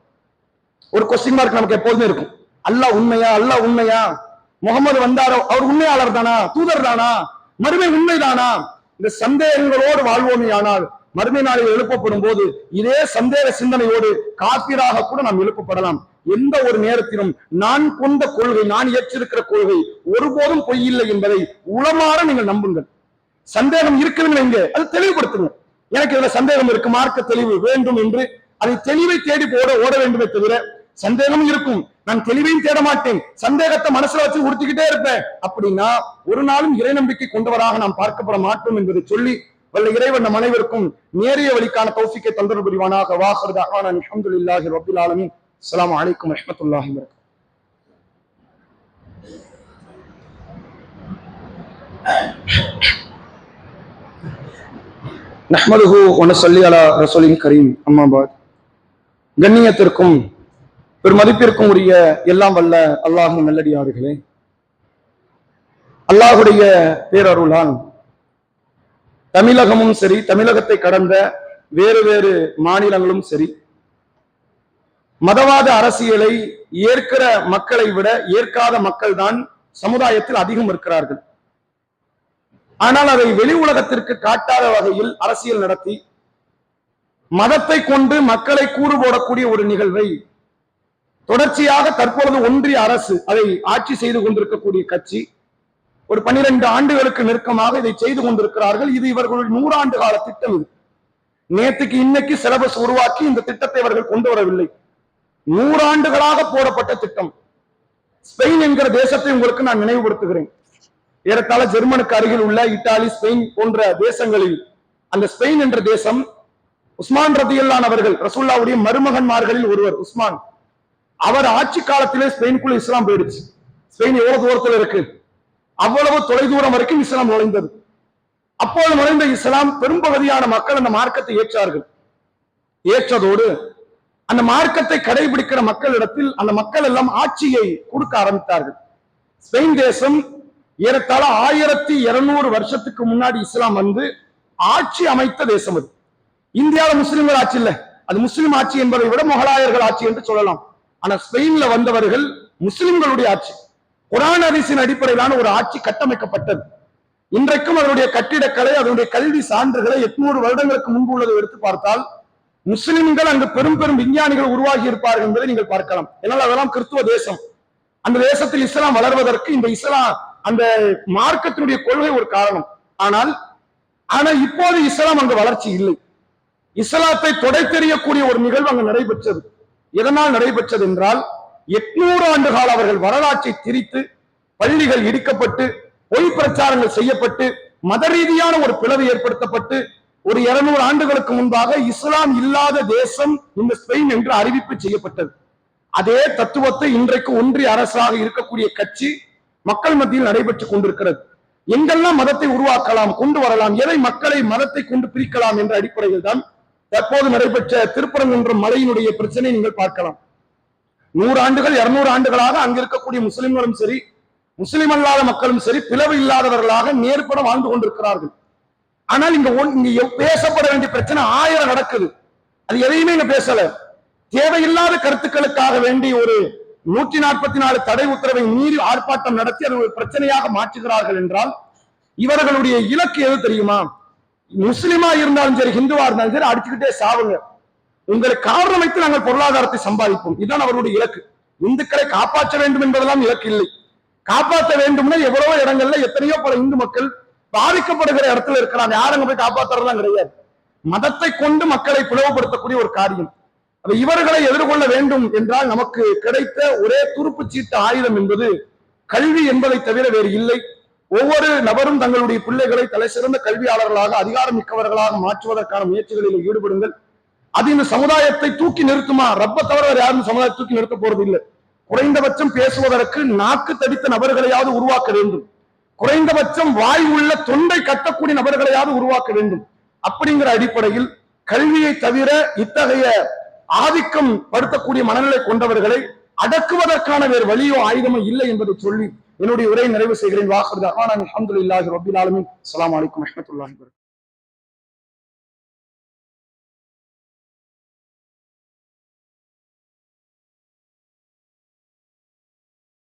ஒரு கொஸ்டின் மார்க் நமக்கு எப்போதுமே இருக்கும். அல்லாஹ் உண்மையா? அல்லாஹ் உண்மையா? முகமது வந்தாரோ அவர் உண்மையாளர் தானா? தூதர் தானா? மறுமை உண்மைதானா? இந்த சந்தேகங்களோடு வாழ்வோமே ஆனால் மறுமை நாளில் எழுப்பப்படும் போது இதே சந்தேக சிந்தனையோடு காபிராக கூட நாம் எழுப்பப்படலாம். எந்த ஒரு நேரத்திலும் நான் கொண்ட கொள்கை, நான் ஏற்றிருக்கிற கொள்கை ஒருபோதும் பொய் இல்லை என்பதை உளமாற நீங்கள் நம்புங்கள். சந்தேகம் இருக்குதுங்க, இங்க அது தெளிவுபடுத்துங்க. எனக்கு இதுல சந்தேகம் இருக்கு, மார்க்க தெளிவு வேண்டும் என்று அதை தெளிவை தேடி ஓட வேண்டுமே தவிர, சந்தேகம் இருக்கும், நான் தெளிவையும் தேட மாட்டேன், சந்தேகத்தை மனசுல வச்சு உறுத்திக்கிட்டே இருப்பேன் அப்படின்னா ஒரு நாளும் இறை நம்பிக்கை கொண்டவராக நாம் பார்க்கப்பட மாட்டோம் என்பதை சொல்லி வல்ல இறைவன் நம் அனைவருக்கும் நேரிய வழிக்கான தௌஃபீக்கை தந்தருள் புரிவானாக. வாஹிரு தஅவானா அல்ஹம்துலில்லாஹி ரப்பில் ஆலமீன். அஸ்ஸலாமு அலைக்கும் வரஹ்மத்துல்லாஹி வபரகாத்துஹு. நஹ்மதுஹு வ நஸல்லி அலா ரசூலின் கரீம். அம்மா பாத். கண்ணியத்திற்கும் பெருமதிப்பிற்கும் உரிய எல்லாம் வல்ல அல்லாஹ்வின் நல்லடியார்களே, அல்லாஹ்வுடைய பேரருளால் தமிழகமும் சரி, தமிழகத்தை கடந்த வேறு வேறு மாநிலங்களும் சரி, மதவாத அரசியலை ஏற்கிற மக்களை விட ஏற்காத மக்கள் தான் சமுதாயத்தில் அதிகம் இருக்கிறார்கள். ஆனால் அதை வெளி உலகத்திற்கு காட்டாத வகையில் அரசியல் நடத்தி மதத்தை கொண்டு மக்களை கூறு போடக்கூடிய ஒரு நிகழ்வை தொடர்ச்சியாக தற்பொழுது ஒன்றிய அரசு அதை ஆட்சி செய்து கொண்டிருக்கக்கூடிய கட்சி ஒரு 12 ஆண்டுகளுக்கு நெருக்கமாக இதை செய்து கொண்டிருக்கிறார்கள். இது இவர்களுடைய 100 ஆண்டு கால திட்டம். இது நேற்றுக்கு இன்னைக்கு சிலபஸ் உருவாக்கி இந்த திட்டத்தை அவர்கள் கொண்டு வரவில்லை. 100 ஆண்டுகளாக போடப்பட்ட திட்டம். ஸ்பெயின் என்கிற தேசத்தை உங்களுக்கு நான் நினைவுபடுத்துகிறேன். ஏறத்தாழ ஜெர்மனுக்கு அருகில் உள்ள இத்தாலி, ஸ்பெயின் போன்ற தேசங்களில் அந்த ஸ்பெயின் என்ற தேசம் உஸ்மான் ரதியல்லான் அவர்கள், ரசூலுல்லாஹ்வுடைய மருமகன்மார்களில் ஒருவர் உஸ்மான், அவர் ஆட்சி காலத்திலே ஸ்பெயினுக்குள்ள இஸ்லாம் போயிடுச்சு. ஸ்பெயின் எவ்வளவு தூரத்தில் இருக்கு, அவ்வளவு தொலைதூரம் வரைக்கும் இஸ்லாம் நுழைந்தது. அப்போது நுழைந்த இஸ்லாம் பெரும்பகுதியான மக்கள் அந்த மார்க்கத்தை ஏற்றார்கள். ஏற்றதோடு அந்த மார்க்கத்தை கடைபிடிக்கிற மக்களிடத்தில் அந்த மக்கள் எல்லாம் ஆட்சியை கொடுக்க ஆரம்பித்தார்கள். ஸ்பெயின் தேசம் ஏறத்தாழ 1200 வருஷத்துக்கு முன்னாடி இஸ்லாம் வந்து ஆட்சி அமைத்த தேசம். அது இந்தியாவில் முஸ்லிம்கள் ஆட்சி இல்ல, அது முஸ்லிம் ஆட்சி என்பதை விட முகலாயர்கள் ஆட்சி என்று சொல்லலாம். ஆனா ஸ்பெயின்ல வந்தவர்கள் முஸ்லிம்களுடைய ஆட்சி, குர்ஆன் ஹதீஸின் அடிப்படையிலான ஒரு ஆட்சி கட்டமைக்கப்பட்டது. இன்றைக்கும் அதனுடைய கட்டிடக்கலை, அதனுடைய கல்வி சான்றுகளை 800 வருடங்களுக்கு முன்பு உள்ளதை எடுத்து பார்த்தால் முஸ்லிம்கள் அங்கு பெரும் பெரும் விஞ்ஞானிகள் உருவாகி இருப்பார்கள் என்பதை நீங்கள் பார்க்கலாம். ஏன்னால் அதெல்லாம் கிறிஸ்துவ தேசம். அந்த தேசத்தில் இஸ்லாம் வளர்வதற்கு இந்த இஸ்லாம், அந்த மார்க்கத்தினுடைய கொள்கை ஒரு காரணம். ஆனா இப்போது இஸ்லாம் அங்கு வளர்ச்சி இல்லை. இஸ்லாத்தை தொடை தெரியக்கூடிய ஒரு நிகழ்வு அங்கு நடைபெற்றது. எதனால் நடைபெற்றது என்றால், 800 ஆண்டு கால அவர்கள் வரலாற்றை திரித்து பள்ளிகள் இடிக்கப்பட்டு பொய் பிரச்சாரங்கள் செய்யப்பட்டு மத ரீதியான ஒரு பிளவு ஏற்படுத்தப்பட்டு ஒரு 200 ஆண்டுகளுக்கு முன்பாக இஸ்லாம் இல்லாத தேசம் இந்த ஸ்பெயின் என்று அறிவிப்பு செய்யப்பட்டது. அதே தத்துவத்தை இன்றைக்கு ஒன்றிய அரசாக இருக்கக்கூடிய கட்சி மக்கள் மத்தியில் நடைபெற்றுக் கொண்டிருக்கிறது. எங்கெல்லாம் மதத்தை உருவாக்கலாம், கொண்டு வரலாம், எதை மக்களை மதத்தை கொண்டு பிரிக்கலாம் என்ற அடிப்படையில் தான் தற்போது நடைபெற்ற திருப்பரங்குன்றம் மலையினுடைய பிரச்சனை நீங்கள் பார்க்கலாம். 100 ஆண்டுகள் 200 ஆண்டுகளாக அங்க இருக்கக்கூடிய முஸ்லிம்களும் சரி, முஸ்லிம் அல்லாத மக்களும் சரி, பிளவு இல்லாதவர்களாக நேர்பட வாழ்ந்து கொண்டிருக்கிறார்கள். ஆனால் இங்க பேசப்பட வேண்டிய பிரச்சனை 1000 நடக்குது. அது எதையுமே இங்க பேசல. தேவையில்லாத கருத்துக்களுக்காக வேண்டி ஒரு 144 தடை உத்தரவை மீறி ஆர்ப்பாட்டம் நடத்தி அதை ஒரு பிரச்சனையாக மாற்றுகிறார்கள் என்றால் இவர்களுடைய இலக்கு எது தெரியுமா? முஸ்லிமா இருந்தாலும் சரி, ஹிந்துவா இருந்தாலும் சரி, அடிச்சுக்கிட்டே சாவுங்க, உங்களுக்கு காரணம் வைத்து நாங்கள் பொருளாதாரத்தை சம்பாதிப்போம். இதுதான் அவருடைய இலக்கு. இந்துக்களை காப்பாற்ற வேண்டும் என்பதெல்லாம் இலக்கு இல்லை. காப்பாற்ற வேண்டும்னா எவ்வளவோ இடங்கள்ல எத்தனையோ பல இந்து மக்கள் பாதிக்கப்படுகிற இடத்துல இருக்கிறாங்க. யாரும் போய் காப்பாற்றுறதுலாம் கிடையாது. மதத்தை கொண்டு மக்களை பிளவுபடுத்தக்கூடிய ஒரு காரியம். இவர்களை எதிர்கொள்ள வேண்டும் என்றால் நமக்கு கிடைத்த ஒரே துருப்பு சீட்டு ஆயுதம் என்பது கல்வி என்பதை தவிர வேறு இல்லை. ஒவ்வொரு நபரும் தங்களுடைய பிள்ளைகளை தலை சிறந்த கல்வியாளர்களாக அதிகாரம் மிக்கவர்களாக மாற்றுவதற்கான முயற்சிகளில் ஈடுபடுங்கள். அது இந்த சமுதாயத்தை தூக்கி நிறுத்துமா? ரப்ப தவிர யாரும் சமுதாயத்தை தூக்கி நிறுத்த போறது இல்லை. குறைந்தபட்சம் பேசுவதற்கு நாக்கு தடித்த நபர்களையாவது உருவாக்க வேண்டும். குறைந்தபட்சம் வாய் உள்ள தொண்டை கட்டக்கூடிய நபர்களையாவது உருவாக்க வேண்டும். அப்படிங்கிற அடிப்படையில் கல்வியை தவிர இத்தகைய ஆதிக்கம் படுத்தக்கூடிய மனநிலை கொண்டவர்களை அடக்குவதற்கான வேறு வழியோ ஆயுதமோ இல்லை என்பதை சொல்லி என்னுடைய உரையை நிறைவு செய்கிறேன். வாஹிர் தஅவானா அல்ஹம்துலில்லாஹி ரப்பில் ஆலமீன். அஸ்ஸலாமு அலைக்கும் வரஹ்மத்துல்லாஹி வபரகாத்துஹு.